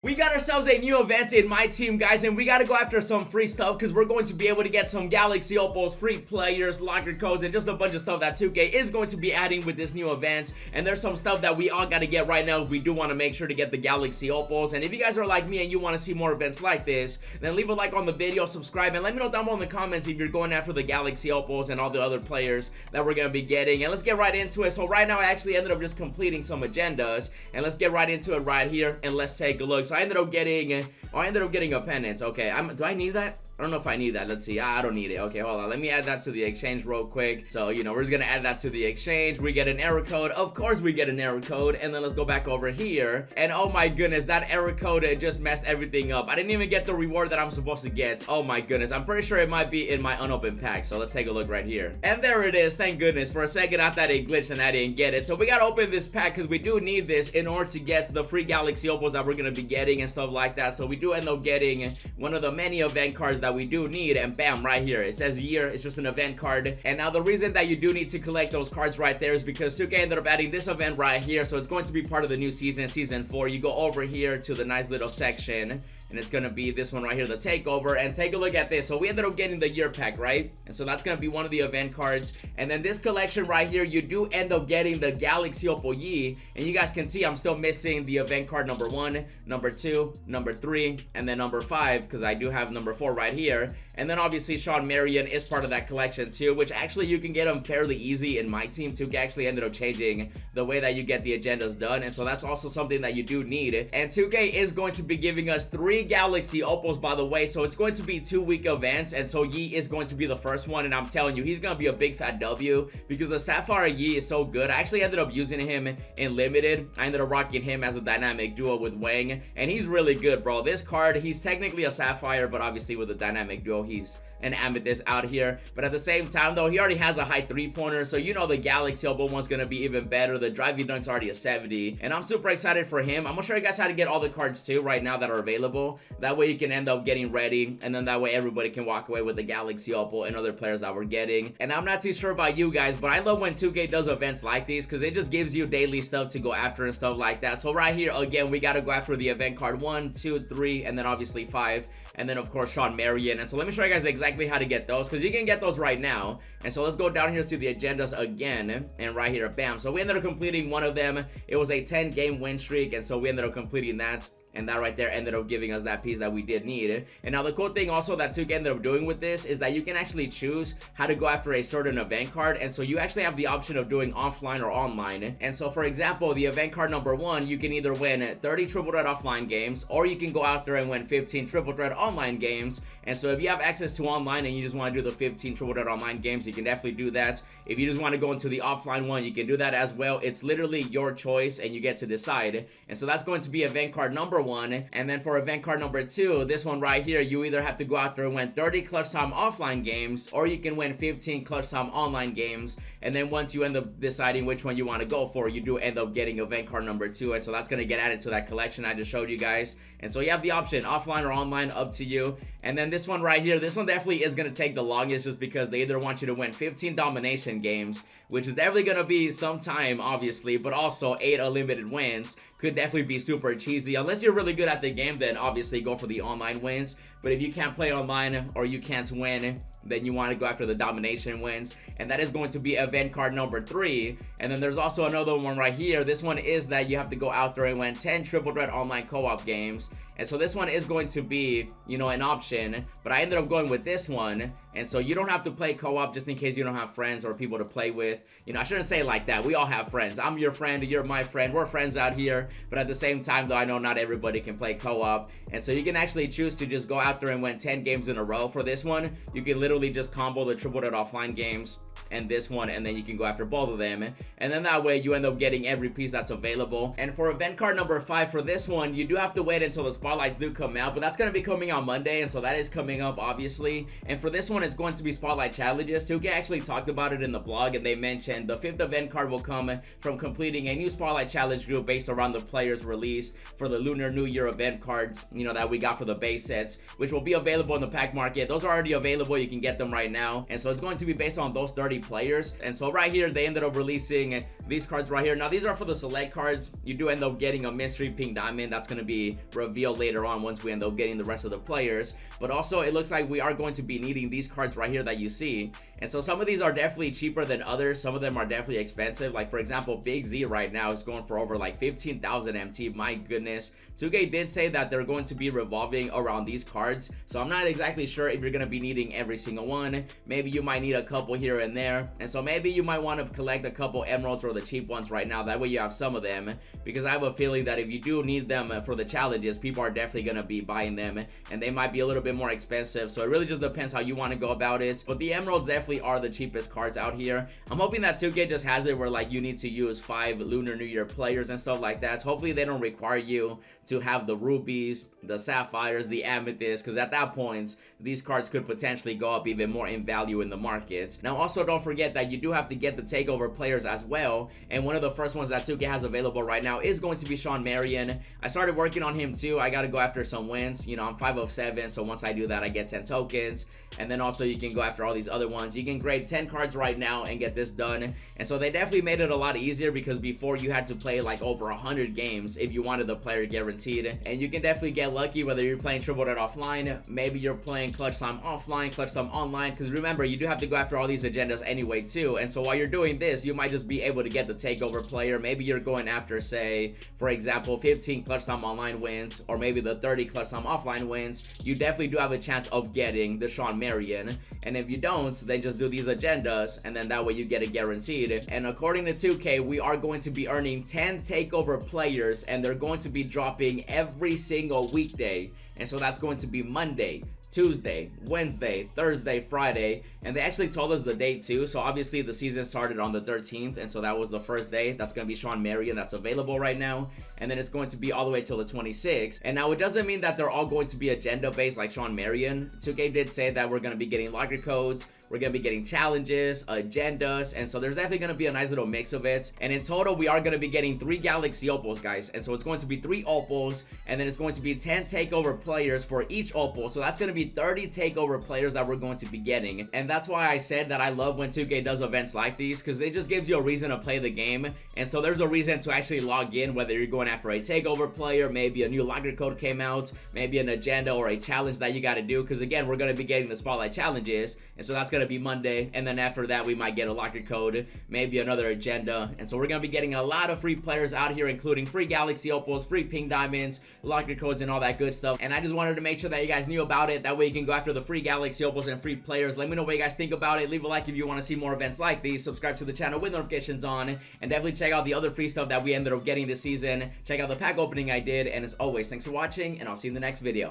We got ourselves a new event in my team, guys, and we got to go after some free stuff because we're going to be able to get some Galaxy Opals, free players, locker codes, and just a bunch of stuff that 2K is going to be adding with this new event. And there's some stuff that we all got to get right now if we do want to make sure to get the Galaxy Opals. And if you guys are like me and you want to see more events like this, then leave a like on the video, subscribe, and let me know down below in the comments if you're going after the Galaxy Opals and all the other players that we're going to be getting. And let's get right into it. So right now I actually ended up just completing some agendas, and let's get right into it right here and let's take a look. So I ended up getting a pennant. Okay, do I need that? I don't know if I need that. Let's see. I don't need it. Okay, hold on. Let me add that to the exchange real quick. So, you know, we're just gonna add that to the exchange. We get an error code. Of course we get an error code. And then let's go back over here. And oh my goodness, that error code, it just messed everything up. I didn't even get the reward that I'm supposed to get. Oh my goodness. I'm pretty sure it might be in my unopened pack. So let's take a look right here. And there it is. Thank goodness. For a second, I thought it glitched and I didn't get it. So we gotta open this pack because we do need this in order to get the free Galaxy Opals that we're gonna be getting and stuff like that. So we do end up getting one of the many event cards that we do need. And bam, right here it says year. It's just an event card. And now the reason that you do need to collect those cards right there is because 2K ended up adding this event right here. So it's going to be part of the new season 4. You go over here to the nice little section, and it's gonna be this one right here, the takeover. And take a look at this. So we ended up getting the year pack, right? And so that's gonna be one of the event cards. And then this collection right here, you do end up getting the Galaxy Opal Yi. And you guys can see I'm still missing the event card number 1, number 2, number 3, and then number 5, because I do have number 4 right here. And then obviously Sean Marion is part of that collection too, which actually you can get them fairly easy in my team. 2K actually ended up changing the way that you get the agendas done, and so that's also something that you do need. And 2K is going to be giving us 3 Galaxy Opals, by the way, so it's going to be 2-week events. And so Yi is going to be the first one, and I'm telling you, he's gonna be a big fat W because the Sapphire Yi is so good. I actually ended up using him in limited. I ended up rocking him as a dynamic duo with Wang, and he's really good, bro. This card, he's technically a Sapphire, but obviously with a dynamic duo, he's an amethyst out here. But at the same time though, he already has a high 3-pointer, so you know the Galaxy Opal one's gonna be even better. The driving dunk's already a 70, and I'm super excited for him. I'm gonna show you guys how to get all the cards too right now that are available. That way you can end up getting ready, and then that way everybody can walk away with the Galaxy Opal and other players that we're getting. And I'm not too sure about you guys, but I love when 2K does events like these because it just gives you daily stuff to go after and stuff like that. So right here again, we gotta go after the event card 1, 2, 3, and then obviously 5, and then of course Sean Marion. And so let me show you guys exactly how to get those, because you can get those right now. And so let's go down here to the agendas again, and right here, bam. So we ended up completing one of them. It was a 10-game win streak, and so we ended up completing that. And that right there ended up giving us that piece that we did need. And now the cool thing also that 2K ended up doing with this is that you can actually choose how to go after a certain event card. And so you actually have the option of doing offline or online. And so for example, the event card number 1, you can either win 30 triple threat offline games, or you can go out there and win 15 triple threat online games. And so if you have access to online and you just want to do the 15 triple threat online games, you can definitely do that. If you just want to go into the offline one, you can do that as well. It's literally your choice and you get to decide. And so that's going to be event card number 1. And then for event card number 2, this one right here, you either have to go out there and win 30 clutch time offline games, or you can win 15 clutch time online games. And then once you end up deciding which one you want to go for, you do end up getting event card number 2. And so that's going to get added to that collection I just showed you guys. And so you have the option offline or online, up to you. And then this one right here, this one definitely is going to take the longest just because they either want you to win 15 domination games, which is definitely going to be some time obviously, but also 8 unlimited wins. Could definitely be super cheesy. Unless you're really good at the game, then obviously go for the online wins. But if you can't play online or you can't win, then you want to go after the domination wins, and that is going to be event card number 3. And then there's also another one right here. This one is that you have to go out there and win 10 triple threat online co-op games. And so this one is going to be, you know, an option, but I ended up going with this one. And so you don't have to play co-op just in case you don't have friends or people to play with. You know, I shouldn't say it like that. We all have friends. I'm your friend, you're my friend. We're friends out here. But at the same time though, I know not everybody can play co-op. And so you can actually choose to just go out there and win 10 games in a row. For this one, you can literally just combo the triple threat offline games and this one, and then you can go after both of them, and then that way you end up getting every piece that's available. And for event card number 5, for this one, you do have to wait until the spotlights do come out, but that's going to be coming on Monday, and so that is coming up obviously. And for this one, it's going to be spotlight challenges. 2K actually talked about it in the blog, and they mentioned the 5th event card will come from completing a new spotlight challenge group based around the players released for the Lunar New Year event cards, you know, that we got for the base sets, which will be available in the pack market. Those are already available, you can get them right now. And so it's going to be based on those 30 players. And so right here, they ended up releasing these cards right here. Now these are for the select cards. You do end up getting a mystery pink diamond that's going to be revealed later on once we end up getting the rest of the players. But also it looks like we are going to be needing these cards right here that you see. And so some of these are definitely cheaper than others. Some of them are definitely expensive. Like for example, Big Z right now is going for over like 15,000 MT. My goodness. 2K did say that they're going to be revolving around these cards. So I'm not exactly sure if you're going to be needing every single one. Maybe you might need a couple here and there. And so maybe you might want to collect a couple emeralds or the cheap ones right now. That way you have some of them. Because I have a feeling that if you do need them for the challenges, people are definitely going to be buying them. And they might be a little bit more expensive. So it really just depends how you want to go about it. But the emeralds definitely are the cheapest cards out here. I'm hoping that 2K just has it where like you need to use 5 Lunar New Year players and stuff like that. So hopefully they don't require you to have the rubies, the sapphires, the amethyst, because at that point these cards could potentially go up even more in value in the market. Now also don't forget that you do have to get the takeover players as well, and one of the first ones that 2K has available right now is going to be Shawn Marion. I started working on him too. I got to go after some wins. You know, I'm 5 of 7, so once I do that I get 10 tokens, and then also you can go after all these other ones. You can grade 10 cards right now and get this done. And so they definitely made it a lot easier, because before you had to play like over 100 games if you wanted the player guaranteed. And you can definitely get lucky whether you're playing triple threat offline, maybe you're playing clutch time offline, clutch time online, because remember you do have to go after all these agendas anyway too. And so while you're doing this, you might just be able to get the takeover player. Maybe you're going after, say for example, 15 clutch time online wins, or maybe the 30 clutch time offline wins. You definitely do have a chance of getting the Shawn Marion. And if you don't, then just do these agendas, and then that way you get it guaranteed. And according to 2K, we are going to be earning 10 takeover players, and they're going to be dropping every single weekday. And so that's going to be Monday, Tuesday, Wednesday, Thursday, Friday, and they actually told us the date too. So obviously the season started on the 13th, and so that was the first day. That's going to be Shawn Marion that's available right now, and then it's going to be all the way till the 26th. And now it doesn't mean that they're all going to be agenda based like Shawn Marion. 2K did say that we're going to be getting locker codes, we're going to be getting challenges, agendas, and so there's definitely going to be a nice little mix of it. And in total, we are going to be getting 3 Galaxy Opals, guys. And so it's going to be 3 Opals, and then it's going to be 10 takeover players for each Opal. So that's going to be 30 takeover players that we're going to be getting. And that's why I said that I love when 2K does events like these, because it just gives you a reason to play the game. And so there's a reason to actually log in, whether you're going after a takeover player, maybe a new locker code came out, maybe an agenda or a challenge that you got to do. Because again, we're going to be getting the spotlight challenges, and so that's going to be Monday. And then after that, we might get a locker code, maybe another agenda. And so we're going to be getting a lot of free players out here, including free Galaxy Opals, free pink diamonds, locker codes, and all that good stuff. And I just wanted to make sure that you guys knew about it. That way you can go after the free Galaxy Opals and free players. Let me know what you guys think about it. Leave a like if you want to see more events like these. Subscribe to the channel with notifications on, and definitely check out the other free stuff that we ended up getting this season. Check out the pack opening I did. And as always, thanks for watching, and I'll see you in the next video.